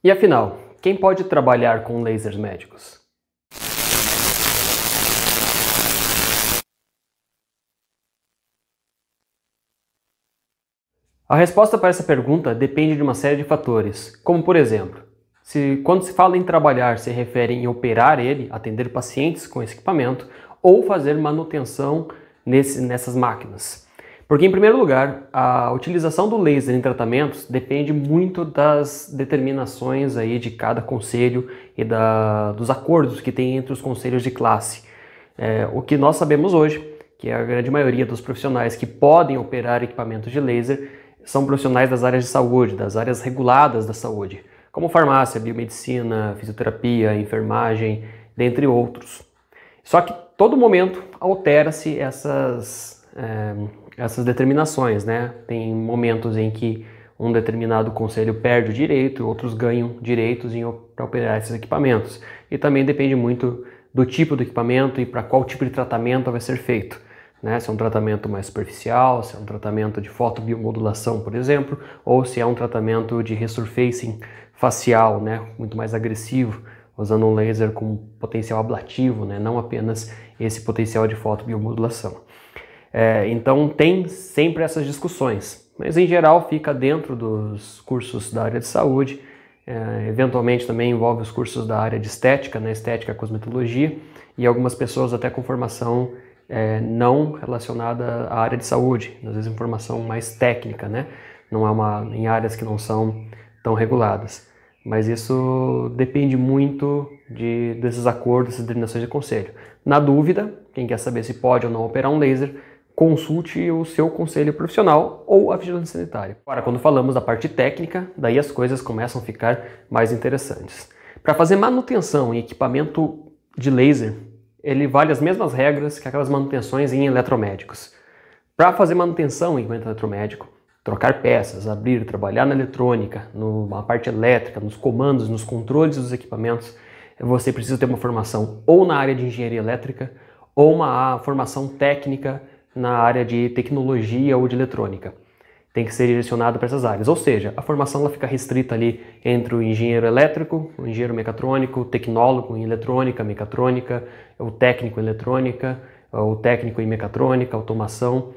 E afinal, quem pode trabalhar com lasers médicos? A resposta para essa pergunta depende de uma série de fatores, como por exemplo, quando se fala em trabalhar, se refere em operar ele, atender pacientes com esse equipamento, ou fazer manutenção nessas máquinas. Porque, em primeiro lugar, a utilização do laser em tratamentos depende muito das determinações aí de cada conselho e dos acordos que tem entre os conselhos de classe. O que nós sabemos hoje, que a grande maioria dos profissionais que podem operar equipamentos de laser são profissionais das áreas de saúde, das áreas reguladas da saúde, como farmácia, biomedicina, fisioterapia, enfermagem, dentre outros. Só que todo momento altera-se essas determinações, né? Tem momentos em que um determinado conselho perde o direito, outros ganham direitos para operar esses equipamentos. E também depende muito do tipo do equipamento e para qual tipo de tratamento vai ser feito, né? Se é um tratamento mais superficial, se é um tratamento de fotobiomodulação, por exemplo, ou se é um tratamento de resurfacing facial, né? Muito mais agressivo, usando um laser com potencial ablativo, né? Não apenas esse potencial de fotobiomodulação. Então tem sempre essas discussões, mas em geral fica dentro dos cursos da área de saúde, eventualmente também envolve os cursos da área de estética, né? Estética, cosmetologia, e algumas pessoas até com formação não relacionada à área de saúde, às vezes informação mais técnica, né? Não é em áreas que não são tão reguladas. Mas isso depende muito desses acordos, dessas determinações de conselho. Na dúvida, quem quer saber se pode ou não operar um laser, consulte o seu conselho profissional ou a vigilância sanitária. Agora, quando falamos da parte técnica, daí as coisas começam a ficar mais interessantes. Para fazer manutenção em equipamento de laser, ele vale as mesmas regras que aquelas manutenções em eletromédicos. Para fazer manutenção em equipamento eletromédico, trocar peças, abrir, trabalhar na eletrônica, na parte elétrica, nos comandos, nos controles dos equipamentos, você precisa ter uma formação ou na área de engenharia elétrica ou uma formação técnica na área de tecnologia ou de eletrônica. Tem que ser direcionado para essas áreas, ou seja, a formação ela fica restrita ali entre o engenheiro elétrico, o engenheiro mecatrônico, o tecnólogo em eletrônica, mecatrônica, o técnico em eletrônica, o técnico em mecatrônica, automação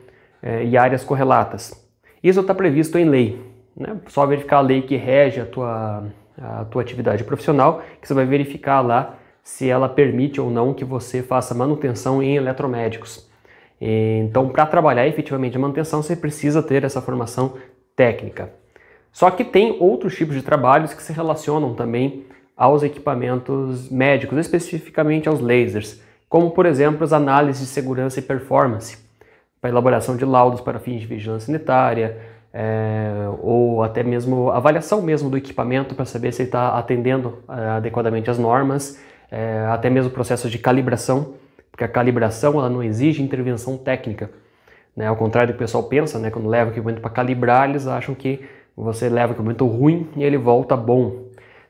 e áreas correlatas. Isso está previsto em lei, né? Só verificar a lei que rege a tua atividade profissional, que você vai verificar lá se ela permite ou não que você faça manutenção em eletromédicos. Então, para trabalhar efetivamente a manutenção, você precisa ter essa formação técnica. Só que tem outros tipos de trabalhos que se relacionam também aos equipamentos médicos, especificamente aos lasers, como, por exemplo, as análises de segurança e performance, para elaboração de laudos para fins de vigilância sanitária, ou até mesmo avaliação mesmo do equipamento para saber se ele está atendendo adequadamente às normas, até mesmo processos de calibração, porque a calibração ela não exige intervenção técnica, né? Ao contrário do que o pessoal pensa, né? Quando leva o equipamento para calibrar, eles acham que você leva o equipamento ruim e ele volta bom.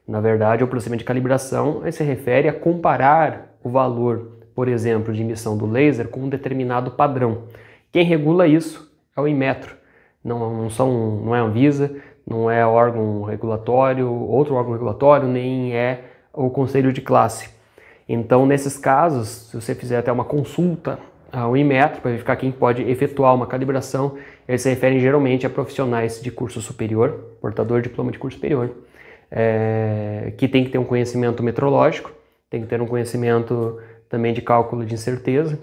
Na verdade, o procedimento de calibração se refere a comparar o valor, por exemplo, de emissão do laser com um determinado padrão. Quem regula isso é o Inmetro, não é a Anvisa, não é órgão regulatório, outro órgão regulatório, nem é o conselho de classe. Então, nesses casos, se você fizer até uma consulta ao Inmetro para verificar quem pode efetuar uma calibração, eles se referem geralmente a profissionais de curso superior, portador de diploma de curso superior, que tem que ter um conhecimento metrológico, tem que ter um conhecimento também de cálculo de incerteza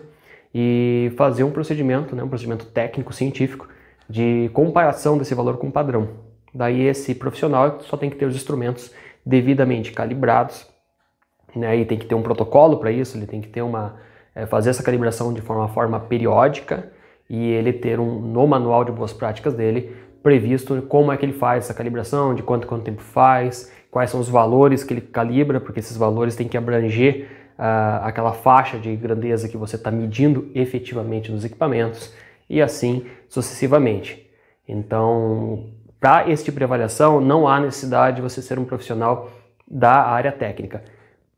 e fazer um procedimento, né, um procedimento técnico, científico, de comparação desse valor com o padrão. Daí esse profissional só tem que ter os instrumentos devidamente calibrados, né, e tem que ter um protocolo para isso, ele tem que ter fazer essa calibração de forma periódica e ele ter no manual de boas práticas dele previsto como é que ele faz essa calibração, de quanto tempo faz, quais são os valores que ele calibra, porque esses valores têm que abranger aquela faixa de grandeza que você está medindo efetivamente nos equipamentos e assim sucessivamente. Então, para esse tipo de avaliação, não há necessidade de você ser um profissional da área técnica.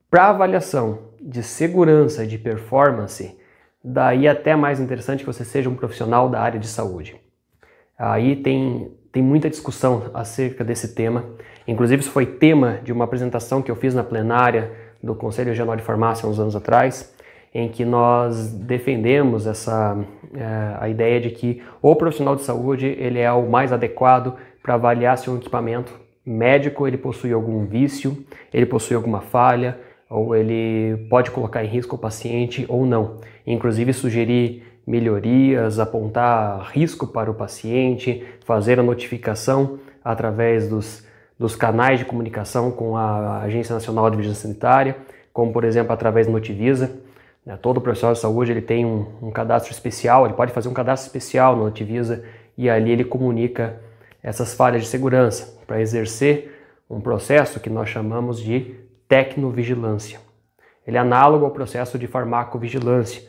Para avaliação de segurança e de performance, daí é até mais interessante que você seja um profissional da área de saúde. Aí tem tem muita discussão acerca desse tema. Inclusive, isso foi tema de uma apresentação que eu fiz na plenária do Conselho Regional de Farmácia há uns anos atrás, em que nós defendemos a ideia de que o profissional de saúde ele é o mais adequado para avaliar se um equipamento médico ele possui algum vício, ele possui alguma falha, ou ele pode colocar em risco o paciente ou não. Inclusive sugerir melhorias, apontar risco para o paciente, fazer a notificação através dos canais de comunicação com a Agência Nacional de Vigilância Sanitária, como por exemplo através do Notivisa. Todo profissional de saúde ele tem um cadastro especial, ele pode fazer um cadastro especial no Notivisa e ali ele comunica essas falhas de segurança para exercer um processo que nós chamamos de tecnovigilância. Ele é análogo ao processo de farmacovigilância,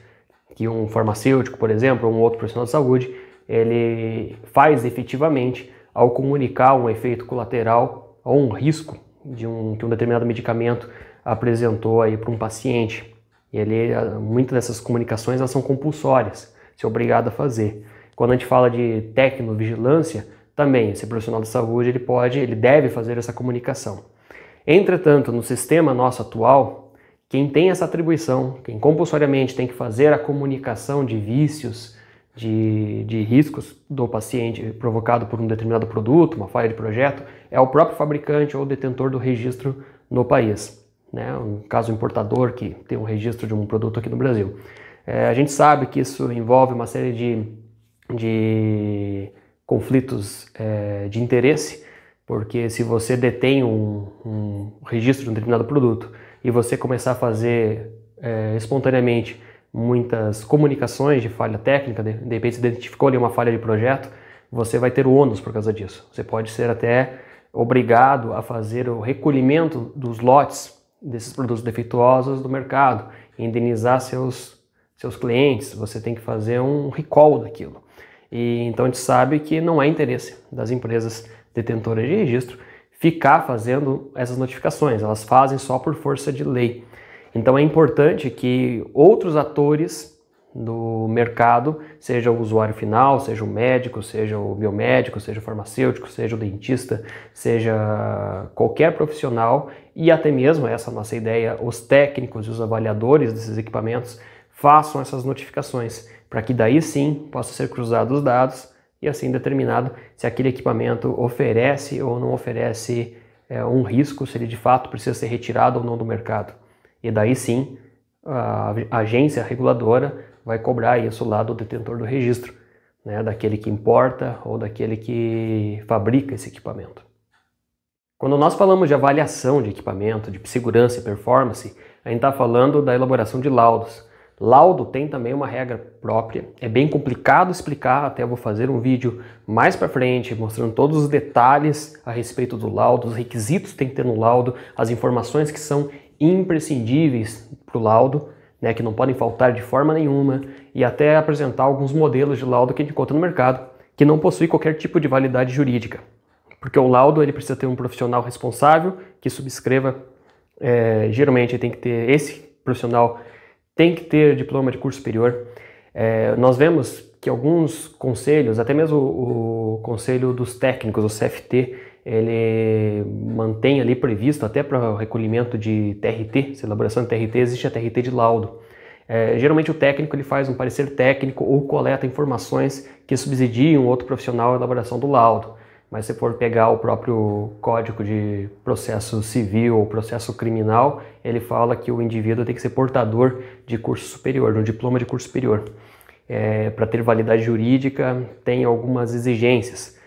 que um farmacêutico, por exemplo, ou um outro profissional de saúde, ele faz efetivamente ao comunicar um efeito colateral ou um risco que um determinado medicamento apresentou aí para um paciente. Muitas dessas comunicações elas são compulsórias, você é obrigado a fazer. Quando a gente fala de tecnovigilância, também esse profissional de saúde ele deve fazer essa comunicação. Entretanto, no sistema nosso atual, quem tem essa atribuição, quem compulsoriamente tem que fazer a comunicação de vícios, de riscos do paciente provocado por um determinado produto, uma falha de projeto, é o próprio fabricante ou detentor do registro no país. Um caso importador que tem um registro de um produto aqui no Brasil. A gente sabe que isso envolve uma série de conflitos de interesse, porque se você detém um registro de um determinado produto e você começar a fazer espontaneamente muitas comunicações de falha técnica, de repente você identificou ali uma falha de projeto, você vai ter ônus por causa disso. Você pode ser até obrigado a fazer o recolhimento dos lotes desses produtos defeituosos do mercado, indenizar seus clientes, você tem que fazer um recall daquilo. E então a gente sabe que não é interesse das empresas detentoras de registro ficar fazendo essas notificações, elas fazem só por força de lei. Então é importante que outros atores do mercado, seja o usuário final, seja o médico, seja o biomédico, seja o farmacêutico, seja o dentista, seja qualquer profissional e até mesmo, essa é a nossa ideia, os técnicos e os avaliadores desses equipamentos façam essas notificações, para que daí sim possa ser cruzados os dados e assim determinado se aquele equipamento oferece ou não oferece um risco, se ele de fato precisa ser retirado ou não do mercado. E daí sim a agência reguladora vai cobrar isso lá do detentor do registro, daquele que importa ou daquele que fabrica esse equipamento. Quando nós falamos de avaliação de equipamento, de segurança e performance, a gente está falando da elaboração de laudos. Laudo tem também uma regra própria, é bem complicado explicar, até eu vou fazer um vídeo mais para frente mostrando todos os detalhes a respeito do laudo, os requisitos que tem que ter no laudo, as informações que são imprescindíveis para o laudo, que não podem faltar de forma nenhuma, e até apresentar alguns modelos de laudo que a gente encontra no mercado, que não possui qualquer tipo de validade jurídica. Porque o laudo ele precisa ter um profissional responsável que subscreva, geralmente tem que ter, esse profissional tem que ter diploma de curso superior. Nós vemos que alguns conselhos, até mesmo o Conselho dos Técnicos, o CFT, ele mantém ali previsto até para o recolhimento de TRT, se elaboração de TRT, existe a TRT de laudo. Geralmente o técnico ele faz um parecer técnico ou coleta informações que subsidiam outro profissional a elaboração do laudo. Mas se for pegar o próprio Código de Processo Civil ou Processo Criminal, ele fala que o indivíduo tem que ser portador de curso superior, de um diploma de curso superior. Para ter validade jurídica tem algumas exigências,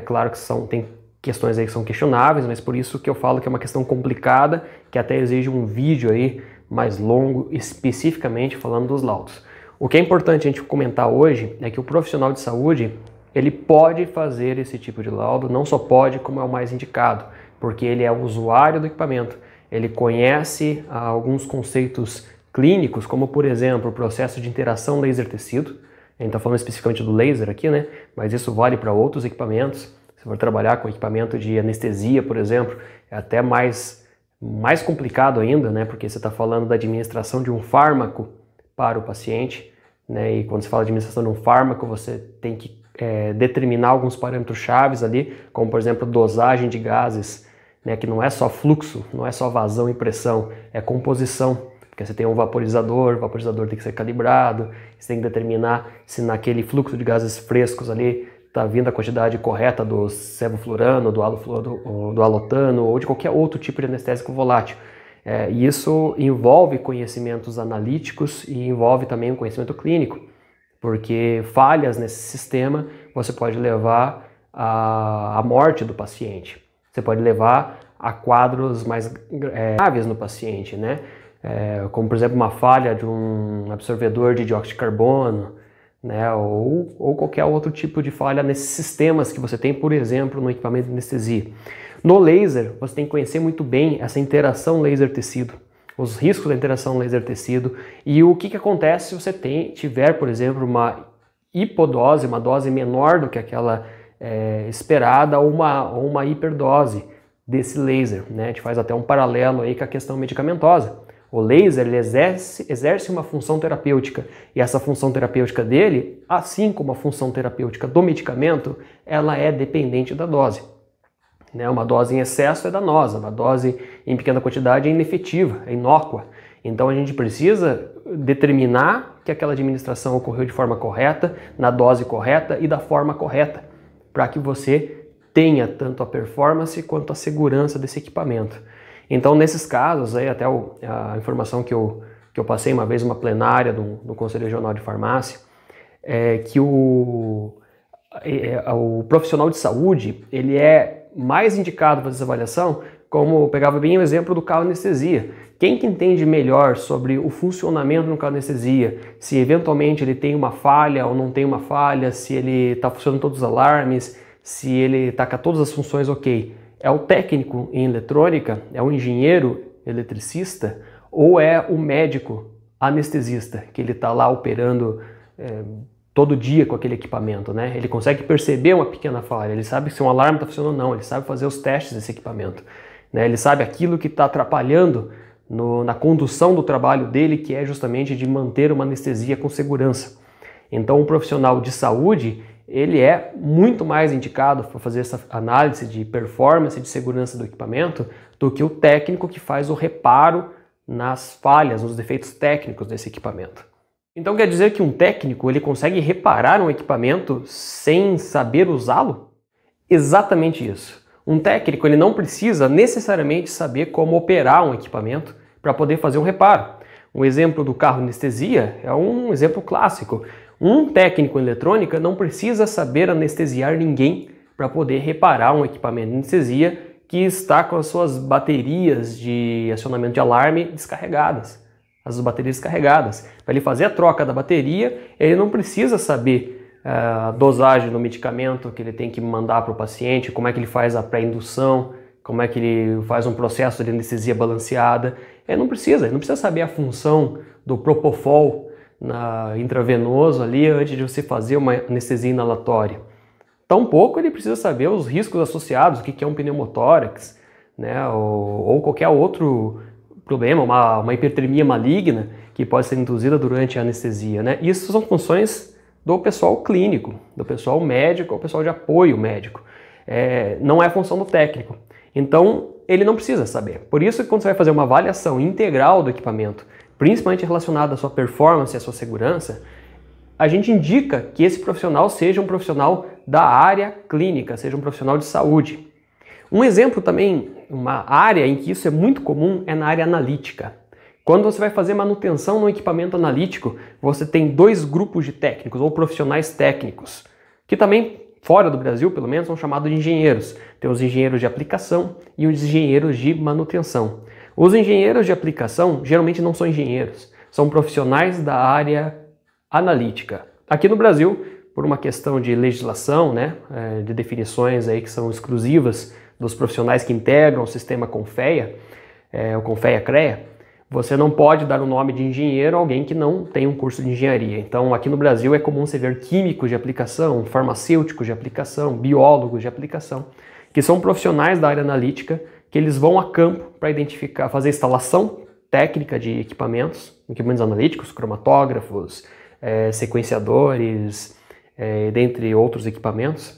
Claro que tem questões aí que são questionáveis, mas por isso que eu falo que é uma questão complicada, que até exige um vídeo aí mais longo, especificamente falando dos laudos. O que é importante a gente comentar hoje é que o profissional de saúde, ele pode fazer esse tipo de laudo, não só pode, como é o mais indicado, porque ele é o usuário do equipamento, ele conhece alguns conceitos clínicos, como por exemplo o processo de interação laser-tecido, a gente está falando especificamente do laser aqui, mas isso vale para outros equipamentos. Se for trabalhar com equipamento de anestesia, por exemplo, é até mais complicado ainda, porque você está falando da administração de um fármaco para o paciente, e quando se fala de administração de um fármaco, você tem que determinar alguns parâmetros chaves ali, como por exemplo dosagem de gases, né, que não é só fluxo, não é só vazão e pressão, é composição, porque você tem um vaporizador, o vaporizador tem que ser calibrado, você tem que determinar se naquele fluxo de gases frescos ali está vindo a quantidade correta do sevoflurano, do halotano ou de qualquer outro tipo de anestésico volátil. E isso envolve conhecimentos analíticos e envolve também um conhecimento clínico, porque falhas nesse sistema você pode levar à morte do paciente, você pode levar a quadros mais graves no paciente, né? Como por exemplo uma falha de um absorvedor de dióxido de carbono, né? Ou qualquer outro tipo de falha nesses sistemas que você tem, por exemplo, no equipamento de anestesia. No laser, você tem que conhecer muito bem essa interação laser-tecido, os riscos da interação laser-tecido e o que acontece se você tiver, por exemplo, uma hipodose, uma dose menor do que aquela esperada ou uma hiperdose desse laser, né? A gente faz até um paralelo aí com a questão medicamentosa. O laser ele exerce uma função terapêutica e essa função terapêutica dele, assim como a função terapêutica do medicamento, ela é dependente da dose. Uma dose em excesso é danosa, uma dose em pequena quantidade é inefetiva, é inócua. Então a gente precisa determinar que aquela administração ocorreu de forma correta, na dose correta e da forma correta, para que você tenha tanto a performance quanto a segurança desse equipamento. Então nesses casos, aí, até a informação que eu passei uma vez numa plenária do Conselho Regional de Farmácia, que o profissional de saúde ele é mais indicado para fazer essa avaliação, como eu pegava bem o exemplo do carro anestesia. Quem que entende melhor sobre o funcionamento no carro anestesia, se eventualmente ele tem uma falha ou não tem uma falha, se ele está funcionando todos os alarmes, se ele está com todas as funções ok, é o técnico em eletrônica, é o engenheiro eletricista ou é o médico anestesista, que ele está lá operando todo dia com aquele equipamento, né? Ele consegue perceber uma pequena falha, ele sabe se um alarme está funcionando ou não, ele sabe fazer os testes desse equipamento, né? Ele sabe aquilo que está atrapalhando na condução do trabalho dele, que é justamente de manter uma anestesia com segurança. Então, um profissional de saúde, ele é muito mais indicado para fazer essa análise de performance e de segurança do equipamento do que o técnico que faz o reparo nas falhas, nos defeitos técnicos desse equipamento. Então quer dizer que um técnico ele consegue reparar um equipamento sem saber usá-lo? Exatamente isso. Um técnico ele não precisa necessariamente saber como operar um equipamento para poder fazer um reparo. Um exemplo do carro anestesia é um exemplo clássico. Um técnico em eletrônica não precisa saber anestesiar ninguém para poder reparar um equipamento de anestesia que está com as suas baterias de acionamento de alarme descarregadas. As baterias descarregadas. Para ele fazer a troca da bateria, ele não precisa saber a dosagem do medicamento que ele tem que mandar para o paciente, como é que ele faz a pré-indução, como é que ele faz um processo de anestesia balanceada. Ele não precisa saber a função do propofol intravenoso ali antes de você fazer uma anestesia inalatória. Tampouco ele precisa saber os riscos associados, o que é um pneumotórax, né, ou qualquer outro problema, uma hipertermia maligna que pode ser induzida durante a anestesia, né? Isso são funções do pessoal clínico, do pessoal médico ou pessoal de apoio médico. Não é função do técnico. Então, ele não precisa saber. Por isso que quando você vai fazer uma avaliação integral do equipamento, principalmente relacionada à sua performance e à sua segurança, a gente indica que esse profissional seja um profissional da área clínica, seja um profissional de saúde. Um exemplo também, uma área em que isso é muito comum é na área analítica. Quando você vai fazer manutenção no equipamento analítico, você tem dois grupos de técnicos ou profissionais técnicos, que também, fora do Brasil pelo menos, são chamados de engenheiros. Tem os engenheiros de aplicação e os engenheiros de manutenção. Os engenheiros de aplicação geralmente não são engenheiros, são profissionais da área analítica. Aqui no Brasil, por uma questão de legislação, né, de definições aí que são exclusivas dos profissionais que integram o sistema CONFEA, o CONFEA-CREA, você não pode dar o nome de engenheiro a alguém que não tem um curso de engenharia. Então, aqui no Brasil é comum você ver químicos de aplicação, farmacêuticos de aplicação, biólogos de aplicação, que são profissionais da área analítica, que eles vão a campo para identificar, fazer instalação técnica de equipamentos analíticos, cromatógrafos, sequenciadores, dentre outros equipamentos,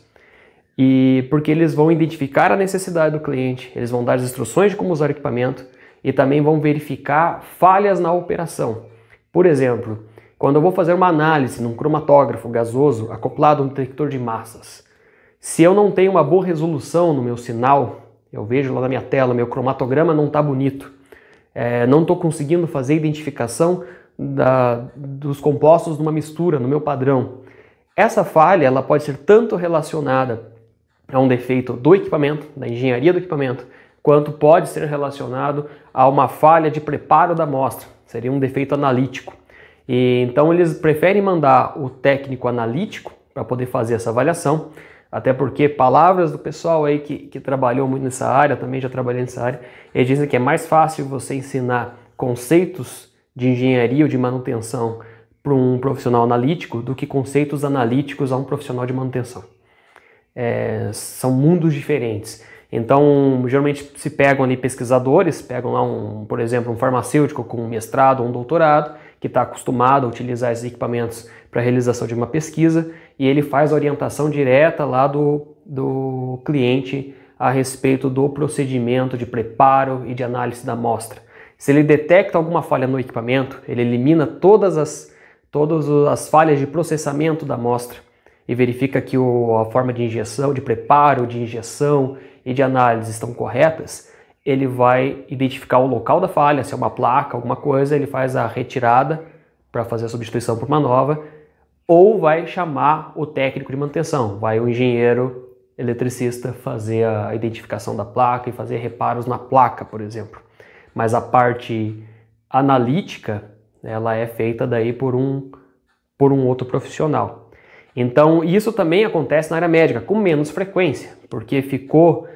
e porque eles vão identificar a necessidade do cliente, eles vão dar as instruções de como usar o equipamento e também vão verificar falhas na operação. Por exemplo, quando eu vou fazer uma análise num cromatógrafo gasoso acoplado a um detector de massas, se eu não tenho uma boa resolução no meu sinal, eu vejo lá na minha tela, meu cromatograma não está bonito, não estou conseguindo fazer identificação dos compostos numa mistura, no meu padrão. Essa falha ela pode ser tanto relacionada a um defeito do equipamento, da engenharia do equipamento, quanto pode ser relacionado a uma falha de preparo da amostra, seria um defeito analítico. E então eles preferem mandar o técnico analítico para poder fazer essa avaliação, até porque palavras do pessoal aí que trabalhou muito nessa área, também já trabalhei nessa área, eles dizem que é mais fácil você ensinar conceitos de engenharia ou de manutenção para um profissional analítico do que conceitos analíticos a um profissional de manutenção. São mundos diferentes. Então, geralmente se pegam ali pesquisadores, pegam lá, por exemplo, um farmacêutico com um mestrado ou um doutorado, que está acostumado a utilizar esses equipamentos para a realização de uma pesquisa, e ele faz a orientação direta lá do cliente a respeito do procedimento de preparo e de análise da amostra. Se ele detecta alguma falha no equipamento, ele elimina todas as falhas de processamento da amostra e verifica que a forma de injeção, de preparo, de injeção e de análise estão corretas, ele vai identificar o local da falha, se é uma placa, alguma coisa, ele faz a retirada para fazer a substituição por uma nova, ou vai chamar o técnico de manutenção, vai o engenheiro eletricista fazer a identificação da placa e fazer reparos na placa, por exemplo. Mas a parte analítica, ela é feita daí por um outro profissional. Então, isso também acontece na área médica, com menos frequência, porque ficou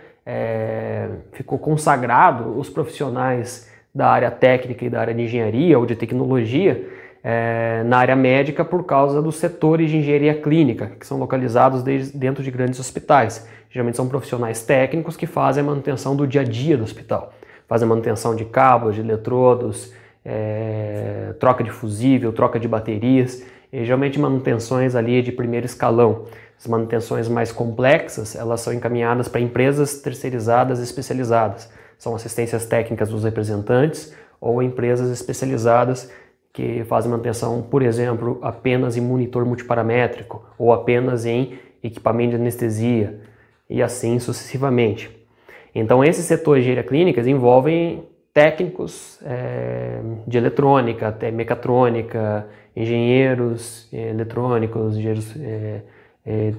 consagrado os profissionais da área técnica e da área de engenharia ou de tecnologia na área médica por causa dos setores de engenharia clínica, que são localizados dentro de grandes hospitais. Geralmente são profissionais técnicos que fazem a manutenção do dia a dia do hospital. Fazem a manutenção de cabos, de eletrodos, troca de fusível, troca de baterias, e geralmente manutenções ali de primeiro escalão. As manutenções mais complexas, elas são encaminhadas para empresas terceirizadas especializadas. São assistências técnicas dos representantes ou empresas especializadas que fazem manutenção, por exemplo, apenas em monitor multiparamétrico ou apenas em equipamento de anestesia e assim sucessivamente. Então esses setores de engenharia clínica envolvem técnicos de eletrônica, até mecatrônica, engenheiros eletrônicos, engenheiros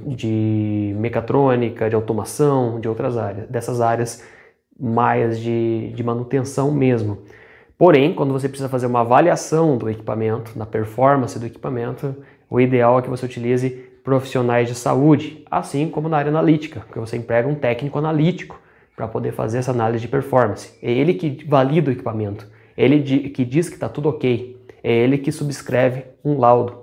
de mecatrônica, de automação, de outras áreas, dessas áreas mais de manutenção mesmo. Porém, quando você precisa fazer uma avaliação do equipamento, da performance do equipamento, o ideal é que você utilize profissionais de saúde, assim como na área analítica, porque você emprega um técnico analítico para poder fazer essa análise de performance. É ele que valida o equipamento, ele que diz que está tudo ok, é ele que subscreve um laudo.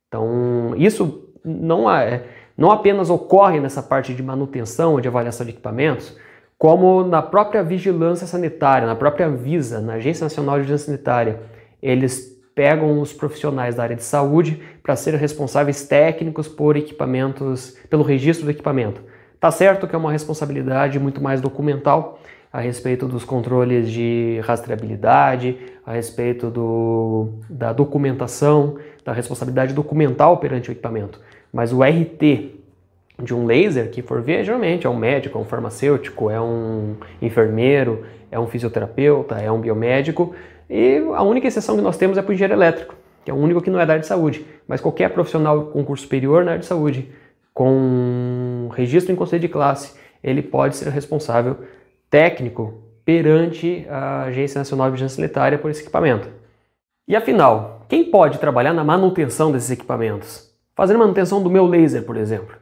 Então, isso não apenas ocorre nessa parte de manutenção ou de avaliação de equipamentos, como na própria vigilância sanitária, na própria Anvisa, na Agência Nacional de Vigilância Sanitária. Eles pegam os profissionais da área de saúde para serem responsáveis técnicos por equipamentos, pelo registro do equipamento. Tá certo que é uma responsabilidade muito mais documental a respeito dos controles de rastreabilidade, a respeito da documentação, da responsabilidade documental perante o equipamento. Mas o RT de um laser, que for ver, geralmente é um médico, é um farmacêutico, é um enfermeiro, é um fisioterapeuta, é um biomédico, e a única exceção que nós temos é para o engenheiro elétrico, que é o único que não é da área de saúde. Mas qualquer profissional com curso superior na área de saúde, com registro em conselho de classe, ele pode ser responsável técnico perante a Agência Nacional de Vigilância Sanitária por esse equipamento. E afinal, quem pode trabalhar na manutenção desses equipamentos? Fazer manutenção do meu laser, por exemplo.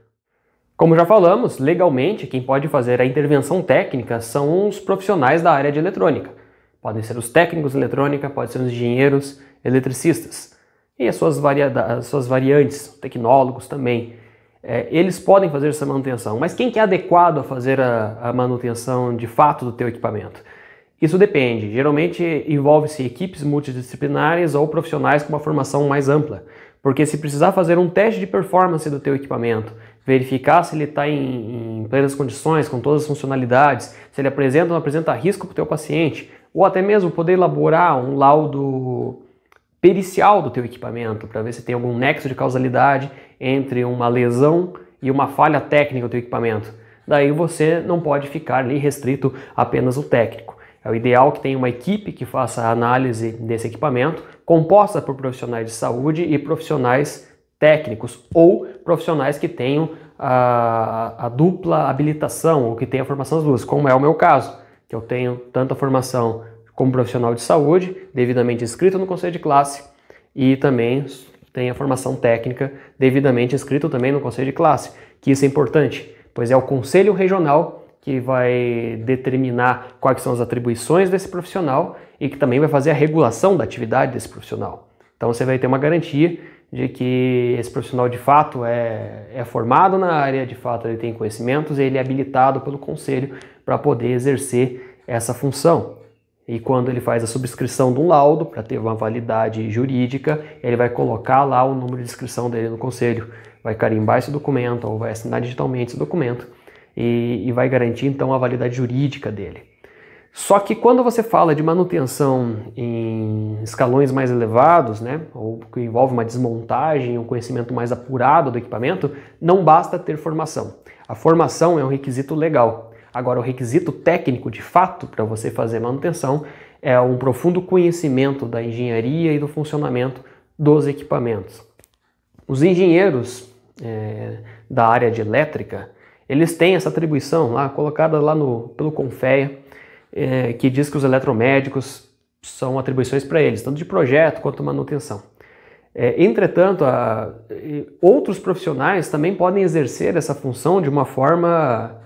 Como já falamos, legalmente, quem pode fazer a intervenção técnica são os profissionais da área de eletrônica. Podem ser os técnicos de eletrônica, podem ser os engenheiros eletricistas. E as suas variantes, tecnólogos também. Eles podem fazer essa manutenção, mas quem que é adequado a fazer a manutenção de fato do teu equipamento? Isso depende. Geralmente envolve-se equipes multidisciplinares ou profissionais com uma formação mais ampla. Porque se precisar fazer um teste de performance do teu equipamento, verificar se ele está em plenas condições, com todas as funcionalidades, se ele apresenta ou não apresenta risco para o teu paciente, ou até mesmo poder elaborar um laudo pericial do teu equipamento, para ver se tem algum nexo de causalidade entre uma lesão e uma falha técnica do teu equipamento. Daí você não pode ficar ali restrito apenas ao técnico. É o ideal que tenha uma equipe que faça a análise desse equipamento, composta por profissionais de saúde e profissionais técnicos, ou profissionais que tenham a dupla habilitação, ou que tenham a formação das duas, como é o meu caso, que eu tenho tanto a formação como profissional de saúde, devidamente inscrito no conselho de classe, e também tenho a formação técnica, devidamente inscrito também no conselho de classe, que isso é importante, pois é o conselho regional que vai determinar quais são as atribuições desse profissional e que também vai fazer a regulação da atividade desse profissional. Então você vai ter uma garantia de que esse profissional de fato é formado na área, de fato ele tem conhecimentos e ele é habilitado pelo conselho para poder exercer essa função. E quando ele faz a subscrição de um laudo, para ter uma validade jurídica, ele vai colocar lá o número de inscrição dele no conselho, vai carimbar esse documento ou vai assinar digitalmente esse documento e vai garantir então a validade jurídica dele. Só que quando você fala de manutenção em escalões mais elevados, né, ou que envolve uma desmontagem, um conhecimento mais apurado do equipamento, não basta ter formação. A formação é um requisito legal. Agora, o requisito técnico, de fato, para você fazer manutenção, é um profundo conhecimento da engenharia e do funcionamento dos equipamentos. Os engenheiros da área de elétrica, eles têm essa atribuição lá, colocada lá pelo CONFEA, que diz que os eletromédicos são atribuições para eles, tanto de projeto quanto manutenção. Entretanto, outros profissionais também podem exercer essa função de uma forma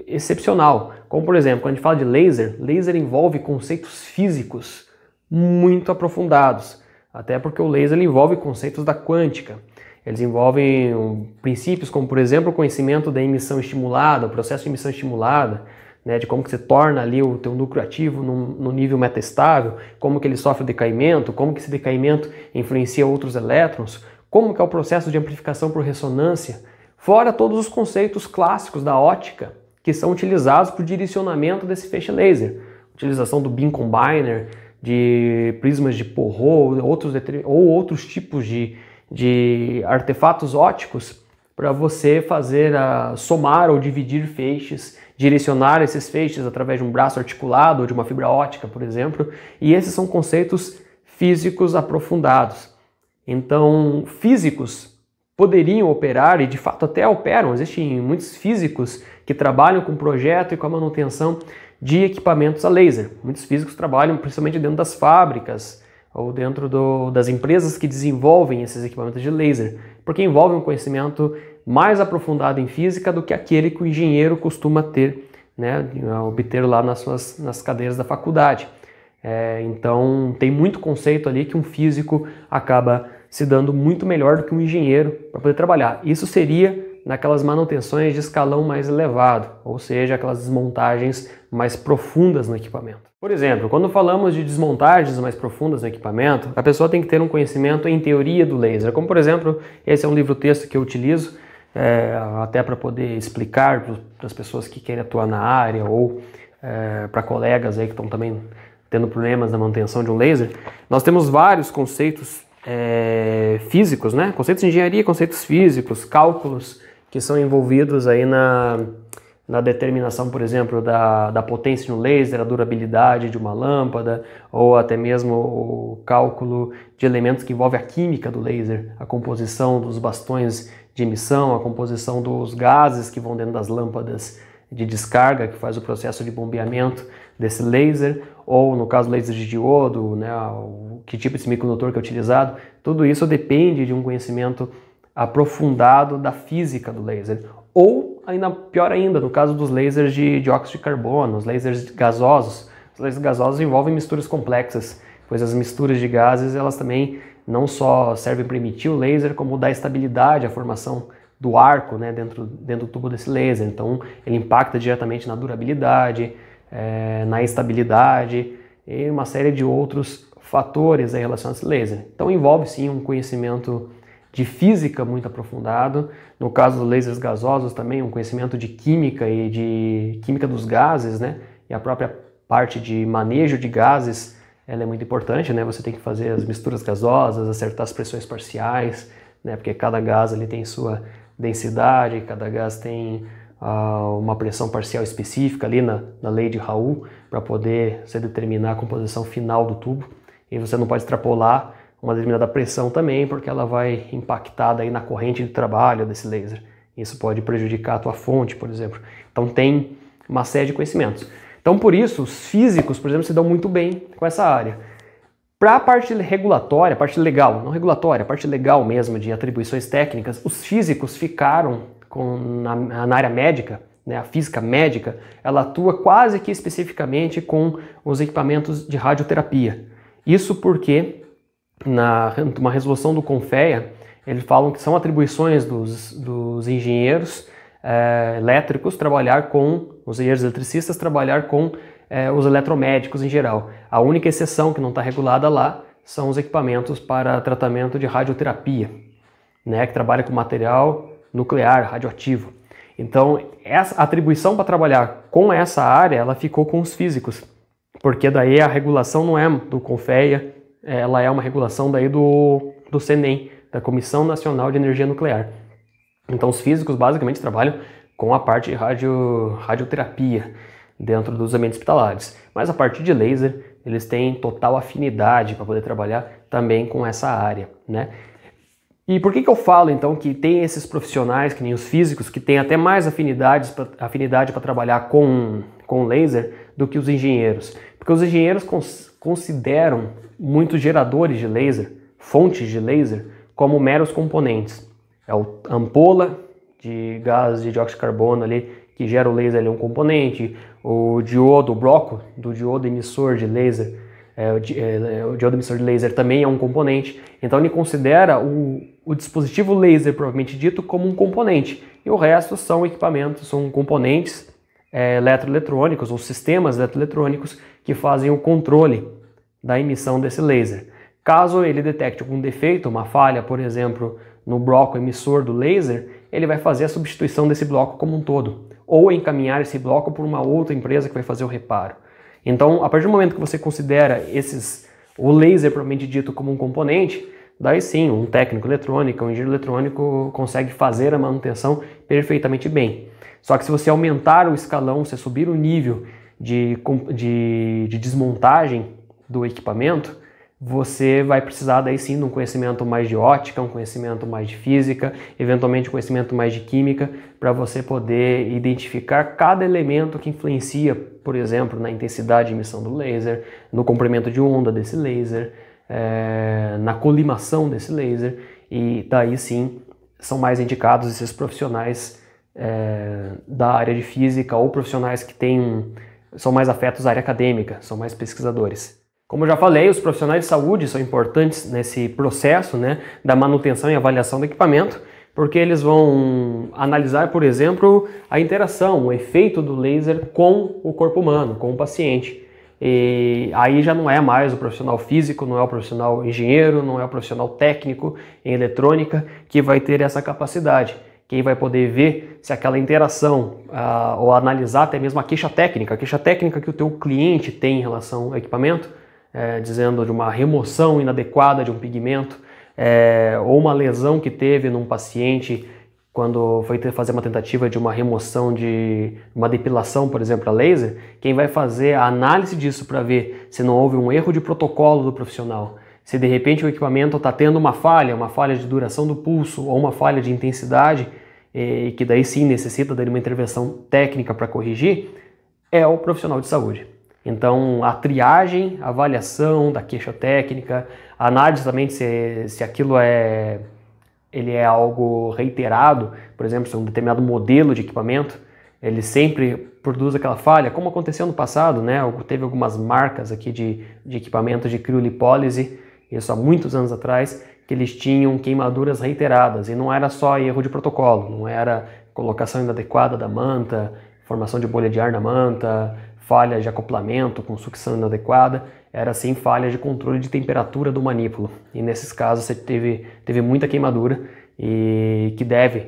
excepcional, como por exemplo, quando a gente fala de laser envolve conceitos físicos muito aprofundados, até porque o laser envolve conceitos da quântica. Eles envolvem princípios como, por exemplo, o conhecimento da emissão estimulada, o processo de emissão estimulada, né, de como que você torna ali o teu núcleo ativo no nível metaestável, como que ele sofre o decaimento, como que esse decaimento influencia outros elétrons, como que é o processo de amplificação por ressonância, fora todos os conceitos clássicos da ótica que são utilizados para o direcionamento desse feixe laser, utilização do beam combiner, de prismas de Porot, outros tipos de artefatos ópticos para você fazer somar ou dividir feixes, direcionar esses feixes através de um braço articulado ou de uma fibra óptica, por exemplo, e esses são conceitos físicos aprofundados. Então, físicos poderiam operar, e de fato até operam, existem muitos físicos que trabalham com o projeto e com a manutenção de equipamentos a laser. Muitos físicos trabalham principalmente dentro das fábricas ou dentro das empresas que desenvolvem esses equipamentos de laser, porque envolve um conhecimento mais aprofundado em física do que aquele que o engenheiro costuma ter, né, obter lá nas cadeiras da faculdade. Então tem muito conceito ali que um físico acaba se dando muito melhor do que um engenheiro para poder trabalhar. Isso seria naquelas manutenções de escalão mais elevado, ou seja, aquelas desmontagens mais profundas no equipamento. Por exemplo, quando falamos de desmontagens mais profundas no equipamento, a pessoa tem que ter um conhecimento em teoria do laser, como por exemplo, esse é um livro-texto que eu utilizo até para poder explicar para as pessoas que querem atuar na área ou para colegas aí que estão também tendo problemas na manutenção de um laser. Nós temos vários conceitos físicos, né? Conceitos de engenharia, conceitos físicos, cálculos que são envolvidos aí na determinação, por exemplo, da potência no laser, a durabilidade de uma lâmpada, ou até mesmo o cálculo de elementos que envolvem a química do laser, a composição dos bastões de emissão, a composição dos gases que vão dentro das lâmpadas de descarga, que faz o processo de bombeamento desse laser, ou no caso laser de diodo, né, que tipo de semicondutor que é utilizado. Tudo isso depende de um conhecimento aprofundado da física do laser. Ou, ainda pior ainda, no caso dos lasers de dióxido de carbono, os lasers gasosos. Os lasers gasosos envolvem misturas complexas, pois as misturas de gases elas também não só servem para emitir o laser, como dar estabilidade à formação do arco, né, dentro do tubo desse laser. Então ele impacta diretamente na durabilidade, na estabilidade e uma série de outros fatores relacionados a esse laser. Então envolve sim um conhecimento de física muito aprofundado. No caso dos lasers gasosos também, um conhecimento de química e de química dos gases, né? E a própria parte de manejo de gases, ela é muito importante, né? Você tem que fazer as misturas gasosas, acertar as pressões parciais, né? Porque cada gás ali tem sua densidade, cada gás tem uma pressão parcial específica ali na lei de Raoult para poder se determinar a composição final do tubo. E você não pode extrapolar uma determinada pressão também, porque ela vai impactar daí na corrente de trabalho desse laser. Isso pode prejudicar a tua fonte, por exemplo. Então tem uma série de conhecimentos. Então por isso os físicos, por exemplo, se dão muito bem com essa área. Para a parte regulatória, a parte legal, não regulatória, a parte legal mesmo de atribuições técnicas, os físicos ficaram na área médica, né, a física médica, ela atua quase que especificamente com os equipamentos de radioterapia. Isso porque numa resolução do CONFEA, eles falam que são atribuições dos engenheiros elétricos trabalhar com, os engenheiros eletricistas trabalhar com os eletromédicos em geral. A única exceção que não está regulada lá são os equipamentos para tratamento de radioterapia, né, que trabalha com material nuclear, radioativo. Então, essa atribuição para trabalhar com essa área, ela ficou com os físicos, porque daí a regulação não é do CONFEA, ela é uma regulação daí do CNEM, da Comissão Nacional de Energia Nuclear. Então os físicos basicamente trabalham com a parte de radioterapia dentro dos ambientes hospitalares. Mas a parte de laser, eles têm total afinidade para poder trabalhar também com essa área, né? E por que eu falo então que tem esses profissionais, que nem os físicos, que têm até mais afinidade para trabalhar com laser do que os engenheiros? Porque os engenheiros consideram muitos geradores de laser, fontes de laser, como meros componentes. É a ampola de gás de dióxido de carbono ali, que gera o laser, ele é um componente. O diodo, o bloco do diodo emissor de laser, o diodo emissor de laser também é um componente. Então ele considera o dispositivo laser, propriamente dito, como um componente. E o resto são equipamentos, são componentes eletroeletrônicos ou sistemas eletroeletrônicos que fazem o controle da emissão desse laser. Caso ele detecte algum defeito, uma falha, por exemplo, no bloco emissor do laser, ele vai fazer a substituição desse bloco como um todo, ou encaminhar esse bloco por uma outra empresa que vai fazer o reparo. Então, a partir do momento que você considera o laser propriamente dito como um componente, daí sim, um técnico eletrônico, um engenheiro eletrônico consegue fazer a manutenção perfeitamente bem. Só que se você aumentar o escalão, você subir o nível de desmontagem do equipamento, você vai precisar daí sim de um conhecimento mais de ótica, um conhecimento mais de física, eventualmente um conhecimento mais de química, para você poder identificar cada elemento que influencia, por exemplo, na intensidade de emissão do laser, no comprimento de onda desse laser, na colimação desse laser, e daí sim são mais indicados esses profissionais da área de física ou profissionais que são mais afetos à área acadêmica, são mais pesquisadores. Como eu já falei, os profissionais de saúde são importantes nesse processo, né, da manutenção e avaliação do equipamento, porque eles vão analisar, por exemplo, a interação, o efeito do laser com o corpo humano, com o paciente. E aí já não é mais o profissional físico, não é o profissional engenheiro, não é o profissional técnico em eletrônica que vai ter essa capacidade. Quem vai poder ver se aquela interação, ou analisar até mesmo a queixa técnica que o teu cliente tem em relação ao equipamento, dizendo de uma remoção inadequada de um pigmento, ou uma lesão que teve num paciente quando foi fazer uma tentativa de uma remoção de uma depilação, por exemplo, a laser. Quem vai fazer a análise disso para ver se não houve um erro de protocolo do profissional, se de repente o equipamento está tendo uma falha de duração do pulso ou uma falha de intensidade, que daí sim necessita de uma intervenção técnica para corrigir, é o profissional de saúde. Então a triagem, a avaliação da queixa técnica, a análise também se aquilo ele é algo reiterado, por exemplo, se é um determinado modelo de equipamento, ele sempre produz aquela falha, como aconteceu no passado, né? Teve algumas marcas aqui de equipamentos de criolipólise, isso há muitos anos atrás, que eles tinham queimaduras reiteradas, e não era só erro de protocolo, não era colocação inadequada da manta, formação de bolha de ar na manta, falha de acoplamento com sucção inadequada, era sim falha de controle de temperatura do manípulo. E nesses casos você teve muita queimadura e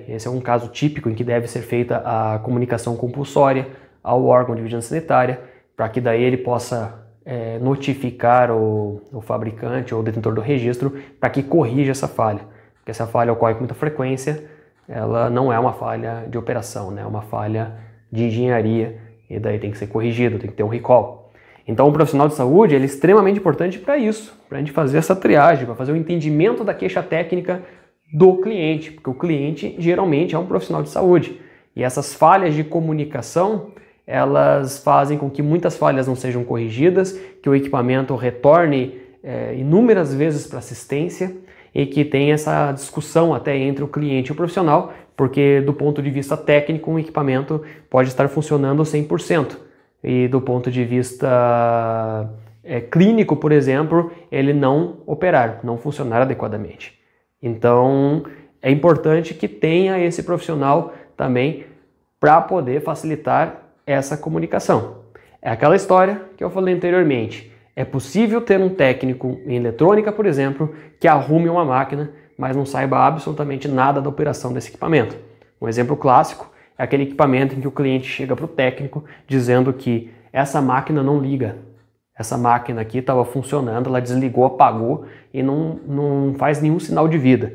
esse é um caso típico em que deve ser feita a comunicação compulsória ao órgão de vigilância sanitária, para que daí ele possa notificar o fabricante ou o detentor do registro para que corrija essa falha. Porque se a falha ocorre com muita frequência, ela não é uma falha de operação, né? É uma falha de engenharia e daí tem que ser corrigido, tem que ter um recall. Então o profissional de saúde ele é extremamente importante para isso, para a gente fazer essa triagem, para fazer o entendimento da queixa técnica do cliente, porque o cliente geralmente é um profissional de saúde. E essas falhas de comunicação, elas fazem com que muitas falhas não sejam corrigidas, que o equipamento retorne inúmeras vezes para assistência e que tenha essa discussão até entre o cliente e o profissional, porque do ponto de vista técnico, um equipamento pode estar funcionando 100%. E do ponto de vista clínico, por exemplo, ele não operar, não funcionar adequadamente. Então, é importante que tenha esse profissional também para poder facilitar essa comunicação. É aquela história que eu falei anteriormente. É possível ter um técnico em eletrônica, por exemplo, que arrume uma máquina, mas não saiba absolutamente nada da operação desse equipamento. Um exemplo clássico é aquele equipamento em que o cliente chega para o técnico dizendo que essa máquina não liga. Essa máquina aqui estava funcionando, ela desligou, apagou e não faz nenhum sinal de vida.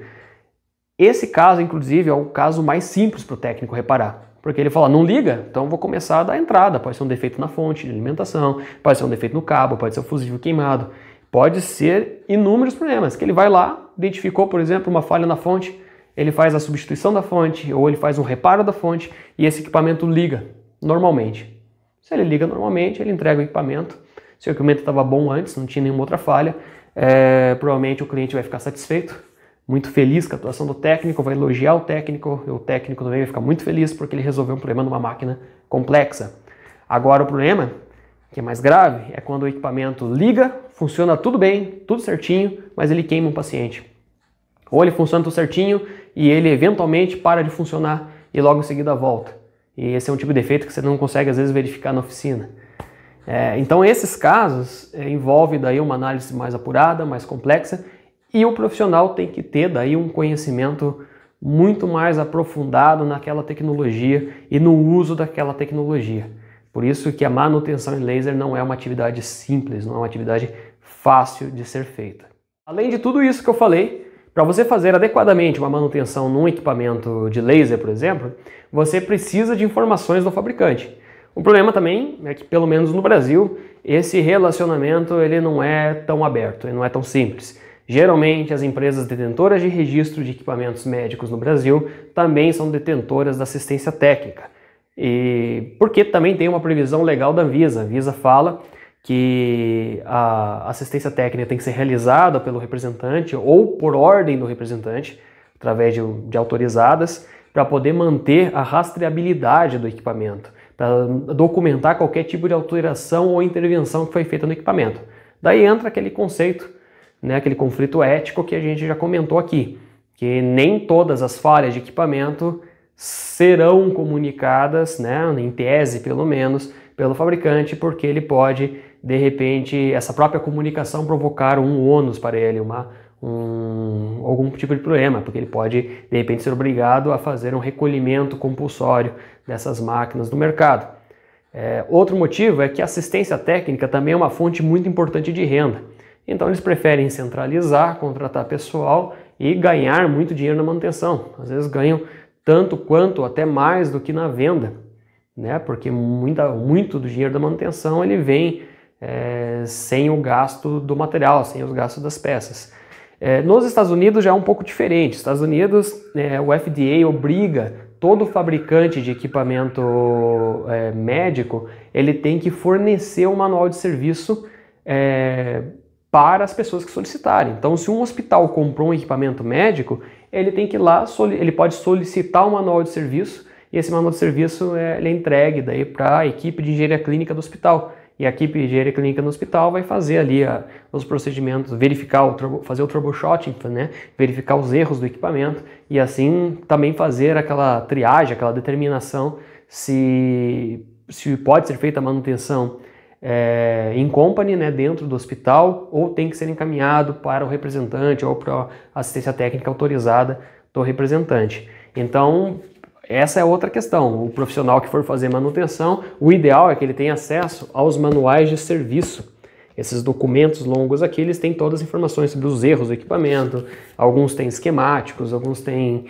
Esse caso, inclusive, é o caso mais simples para o técnico reparar. Porque ele fala, não liga, então vou começar a dar entrada. Pode ser um defeito na fonte de alimentação, pode ser um defeito no cabo, pode ser o fusível queimado. Pode ser inúmeros problemas, que ele vai lá, identificou, por exemplo, uma falha na fonte, ele faz a substituição da fonte ou ele faz um reparo da fonte e esse equipamento liga normalmente. Se ele liga normalmente, ele entrega o equipamento. Se o equipamento estava bom antes, não tinha nenhuma outra falha, provavelmente o cliente vai ficar satisfeito, muito feliz com a atuação do técnico, vai elogiar o técnico também vai ficar muito feliz porque ele resolveu um problema numa máquina complexa. Agora o problema, que é mais grave, é quando o equipamento liga, funciona tudo bem, tudo certinho, mas ele queima um paciente. Ou ele funciona tudo certinho e ele eventualmente para de funcionar e logo em seguida volta. E esse é um tipo de defeito que você não consegue às vezes verificar na oficina. Então esses casos envolvem daí uma análise mais apurada, mais complexa, e o profissional tem que ter daí um conhecimento muito mais aprofundado naquela tecnologia e no uso daquela tecnologia. Por isso que a manutenção em laser não é uma atividade simples, não é uma atividade fácil de ser feita. Além de tudo isso que eu falei, para você fazer adequadamente uma manutenção num equipamento de laser, por exemplo, você precisa de informações do fabricante. O problema também é que, pelo menos no Brasil, esse relacionamento ele não é tão aberto, ele não é tão simples. Geralmente, as empresas detentoras de registro de equipamentos médicos no Brasil também são detentoras da assistência técnica. E porque também tem uma previsão legal da Anvisa. A Anvisa fala que a assistência técnica tem que ser realizada pelo representante ou por ordem do representante, através de autorizadas, para poder manter a rastreabilidade do equipamento, para documentar qualquer tipo de alteração ou intervenção que foi feita no equipamento. Daí entra aquele conceito, aquele conflito ético que a gente já comentou aqui, que nem todas as falhas de equipamento serão comunicadas, em tese pelo menos, pelo fabricante, porque ele pode, de repente, essa própria comunicação provocar um ônus para ele, algum tipo de problema, porque ele pode, de repente, ser obrigado a fazer um recolhimento compulsório dessas máquinas do mercado. Outro motivo é que a assistência técnica também é uma fonte muito importante de renda. Então eles preferem centralizar, contratar pessoal e ganhar muito dinheiro na manutenção. Às vezes ganham tanto quanto, até mais do que na venda, porque muito do dinheiro da manutenção ele vem sem o gasto do material, sem os gastos das peças. Nos Estados Unidos já é um pouco diferente. Nos Estados Unidos o FDA obriga todo fabricante de equipamento médico, ele tem que fornecer um manual de serviço para as pessoas que solicitarem. Então, se um hospital comprou um equipamento médico, ele tem que ir lá, ele pode solicitar um manual de serviço e esse manual de serviço ele é entregue daí para a equipe de engenharia clínica do hospital. E a equipe de engenharia clínica no hospital vai fazer ali os procedimentos, fazer o troubleshooting, verificar os erros do equipamento e assim também fazer aquela triagem, aquela determinação se se pode ser feita a manutenção em company, né, dentro do hospital, ou tem que ser encaminhado para o representante ou para a assistência técnica autorizada do representante. Então, essa é outra questão. O profissional que for fazer manutenção, o ideal é que ele tenha acesso aos manuais de serviço. Esses documentos longos aqui, eles têm todas as informações sobre os erros do equipamento, alguns têm esquemáticos, alguns têm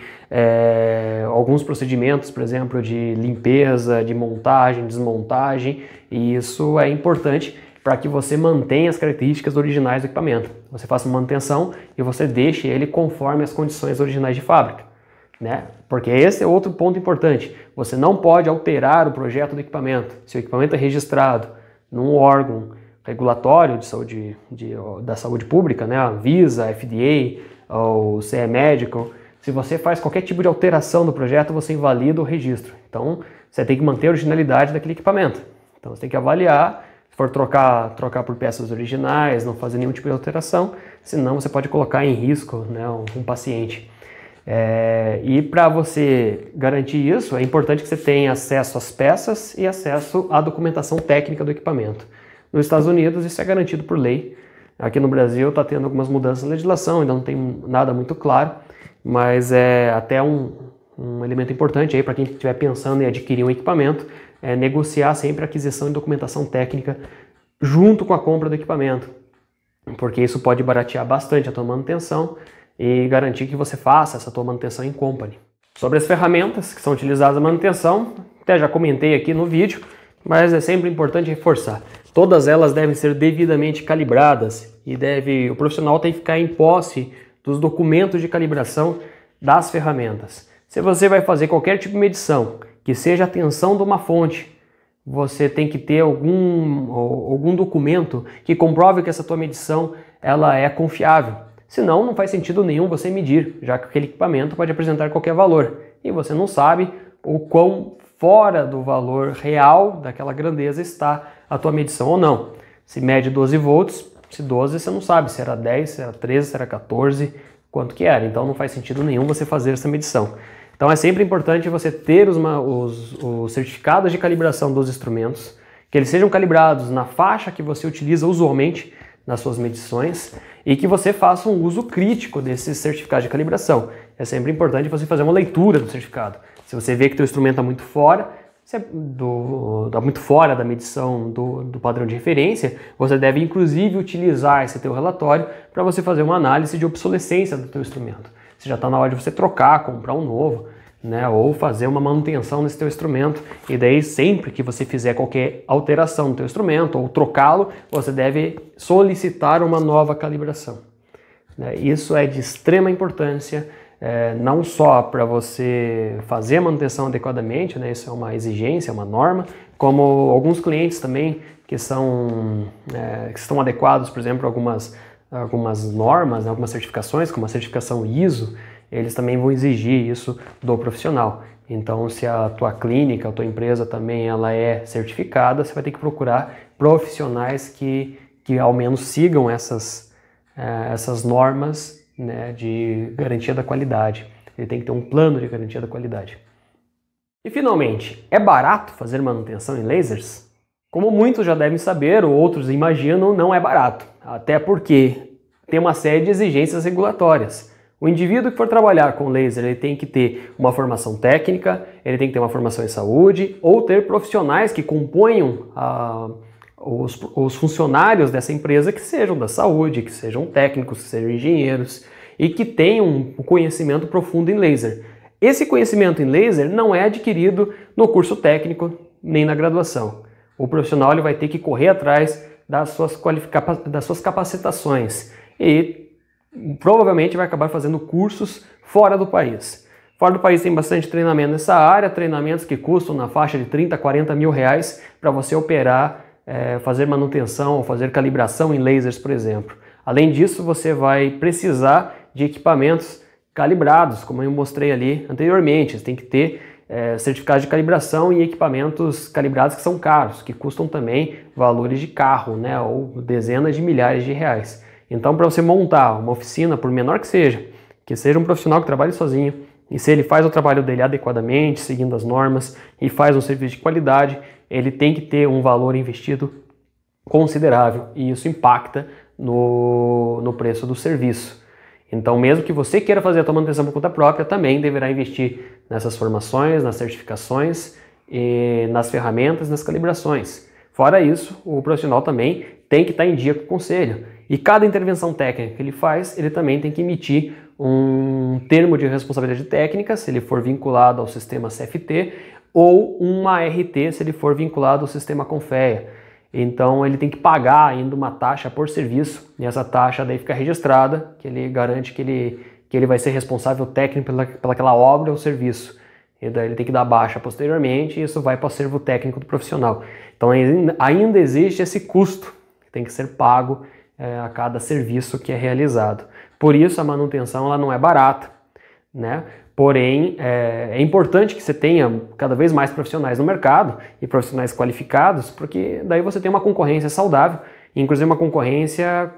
alguns procedimentos, por exemplo, de limpeza, de montagem, desmontagem, e isso é importante para que você mantenha as características originais do equipamento. Você faça uma manutenção e você deixe ele conforme as condições originais de fábrica, né? Porque esse é outro ponto importante. Você não pode alterar o projeto do equipamento. Se o equipamento é registrado num órgão regulatório de saúde, da saúde pública, né, a Anvisa, a FDA, ou CE Medical, se você faz qualquer tipo de alteração do projeto, você invalida o registro. Então, você tem que manter a originalidade daquele equipamento. Então, você tem que avaliar, se for trocar por peças originais, não fazer nenhum tipo de alteração, senão você pode colocar em risco, né, um paciente. E para você garantir isso, é importante que você tenha acesso às peças e acesso à documentação técnica do equipamento. Nos Estados Unidos isso é garantido por lei. Aqui no Brasil está tendo algumas mudanças na legislação, ainda não tem nada muito claro, mas é até um elemento importante aí para quem estiver pensando em adquirir um equipamento, é negociar sempre a aquisição de documentação técnica junto com a compra do equipamento, porque isso pode baratear bastante a tua manutenção e garantir que você faça essa tua manutenção em company. Sobre as ferramentas que são utilizadas na manutenção, até já comentei aqui no vídeo, mas é sempre importante reforçar. Todas elas devem ser devidamente calibradas e o profissional tem que ficar em posse dos documentos de calibração das ferramentas. Se você vai fazer qualquer tipo de medição, que seja a tensão de uma fonte, você tem que ter algum documento que comprove que essa tua medição ela é confiável. Senão, não faz sentido nenhum você medir, já que aquele equipamento pode apresentar qualquer valor e você não sabe o quão fora do valor real daquela grandeza está a tua medição ou não. Se mede 12 volts, se 12 você não sabe se era 10, se era 13, se era 14, quanto que era. Então não faz sentido nenhum você fazer essa medição. Então é sempre importante você ter os certificados de calibração dos instrumentos, que eles sejam calibrados na faixa que você utiliza usualmente nas suas medições e que você faça um uso crítico desses certificados de calibração. É sempre importante você fazer uma leitura do certificado. Se você vê que o teu instrumento está muito fora, da medição do padrão de referência, você deve inclusive utilizar esse teu relatório para você fazer uma análise de obsolescência do teu instrumento. Se já está na hora de você trocar, comprar um novo, né, ou fazer uma manutenção nesse teu instrumento. E daí sempre que você fizer qualquer alteração no teu instrumento ou trocá-lo, você deve solicitar uma nova calibração. Isso é de extrema importância. Não só para você fazer a manutenção adequadamente, né, isso é uma exigência, é uma norma, como alguns clientes também que estão adequados, por exemplo, a algumas normas, né, algumas certificações, como a certificação ISO, eles também vão exigir isso do profissional. Então, se a tua clínica, a tua empresa também ela é certificada, você vai ter que procurar profissionais que ao menos sigam essas normas, né, de garantia da qualidade. Ele tem que ter um plano de garantia da qualidade. E finalmente, é barato fazer manutenção em lasers? Como muitos já devem saber, ou outros imaginam, não é barato. Até porque tem uma série de exigências regulatórias. O indivíduo que for trabalhar com laser, ele tem que ter uma formação técnica, ele tem que ter uma formação em saúde, ou ter profissionais que componham os funcionários dessa empresa que sejam da saúde, que sejam técnicos, que sejam engenheiros e que tenham um conhecimento profundo em laser. Esse conhecimento em laser não é adquirido no curso técnico nem na graduação. O profissional ele vai ter que correr atrás das suas capacitações e provavelmente vai acabar fazendo cursos fora do país. Fora do país tem bastante treinamento nessa área, treinamentos que custam na faixa de 30, 40 mil reais para você operar, fazer manutenção ou fazer calibração em lasers, por exemplo. Além disso, você vai precisar de equipamentos calibrados, como eu mostrei ali anteriormente. Você tem que ter certificados de calibração e equipamentos calibrados que são caros, que custam também valores de carro, né, ou dezenas de milhares de reais. Então, para você montar uma oficina, por menor que seja um profissional que trabalhe sozinho, e se ele faz o trabalho dele adequadamente, seguindo as normas, e faz um serviço de qualidade, ele tem que ter um valor investido considerável e isso impacta no preço do serviço. Então, mesmo que você queira fazer a sua manutenção por conta própria, também deverá investir nessas formações, nas certificações, e nas ferramentas, nas calibrações. Fora isso, o profissional também tem que estar em dia com o conselho. E cada intervenção técnica que ele faz, ele também tem que emitir um termo de responsabilidade técnica, se ele for vinculado ao sistema CFT, ou uma RT, se ele for vinculado ao sistema Confea. Então ele tem que pagar ainda uma taxa por serviço, e essa taxa daí fica registrada, que ele garante que ele vai ser responsável técnico pelaquela obra ou serviço. E daí ele tem que dar baixa posteriormente, e isso vai para o acervo técnico do profissional. Então ainda existe esse custo que tem que ser pago a cada serviço que é realizado. Por isso a manutenção ela não é barata, né? Porém, é importante que você tenha cada vez mais profissionais no mercado e profissionais qualificados, porque daí você tem uma concorrência saudável, inclusive uma concorrência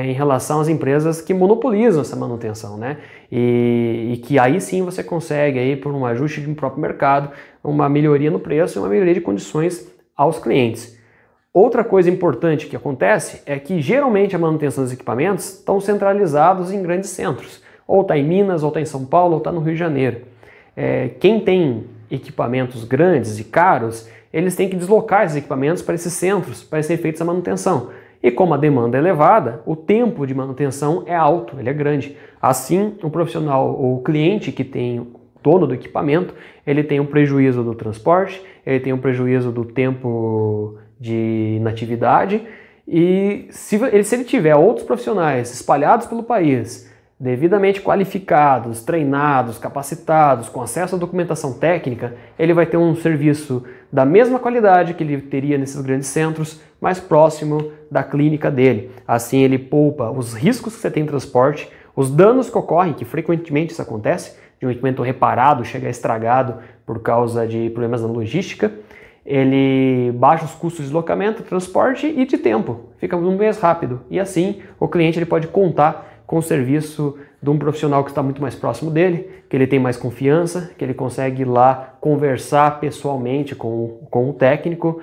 em relação às empresas que monopolizam essa manutenção, né? E que aí sim você consegue, aí, por um ajuste de um próprio mercado, uma melhoria no preço e uma melhoria de condições aos clientes. Outra coisa importante que acontece é que geralmente a manutenção dos equipamentos estão centralizados em grandes centros. Ou está em Minas, ou está em São Paulo, ou está no Rio de Janeiro. Quem tem equipamentos grandes e caros, eles têm que deslocar esses equipamentos para esses centros, para ser feita essa manutenção. E como a demanda é elevada, o tempo de manutenção é alto, ele é grande. Assim, o profissional ou o cliente que tem o dono do equipamento, ele tem um prejuízo do transporte, ele tem um prejuízo do tempo de inatividade, e se ele tiver outros profissionais espalhados pelo país, devidamente qualificados, treinados, capacitados, com acesso à documentação técnica, ele vai ter um serviço da mesma qualidade que ele teria nesses grandes centros, mais próximo da clínica dele. Assim ele poupa os riscos que você tem em transporte, os danos que ocorrem, que frequentemente isso acontece, de um equipamento reparado chegar estragado por causa de problemas na logística. Ele baixa os custos de deslocamento, transporte e de tempo, fica muito mais rápido. E assim o cliente ele pode contar com o serviço de um profissional que está muito mais próximo dele, que ele tem mais confiança, que ele consegue ir lá conversar pessoalmente com o técnico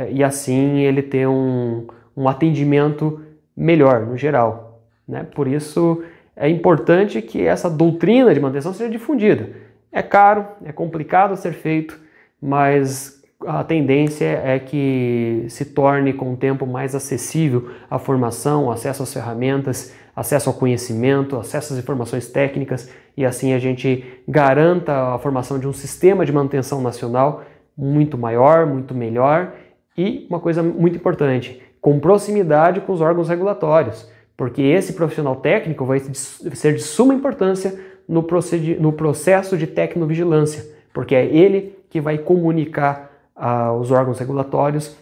e assim ele ter um atendimento melhor no geral, né? Por isso é importante que essa doutrina de manutenção seja difundida. É caro, é complicado ser feito, mas a tendência é que se torne com o tempo mais acessível a formação, acesso às ferramentas, acesso ao conhecimento, acesso às informações técnicas e assim a gente garanta a formação de um sistema de manutenção nacional muito maior, muito melhor e uma coisa muito importante, com proximidade com os órgãos regulatórios, porque esse profissional técnico vai ser de suma importância no processo de tecnovigilância, porque é ele que vai comunicar aos órgãos regulatórios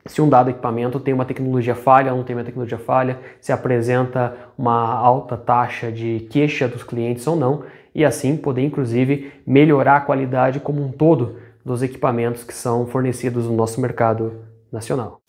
se um dado equipamento tem uma tecnologia falha ou não tem uma tecnologia falha, se apresenta uma alta taxa de queixa dos clientes ou não, e assim poder inclusive melhorar a qualidade como um todo dos equipamentos que são fornecidos no nosso mercado nacional.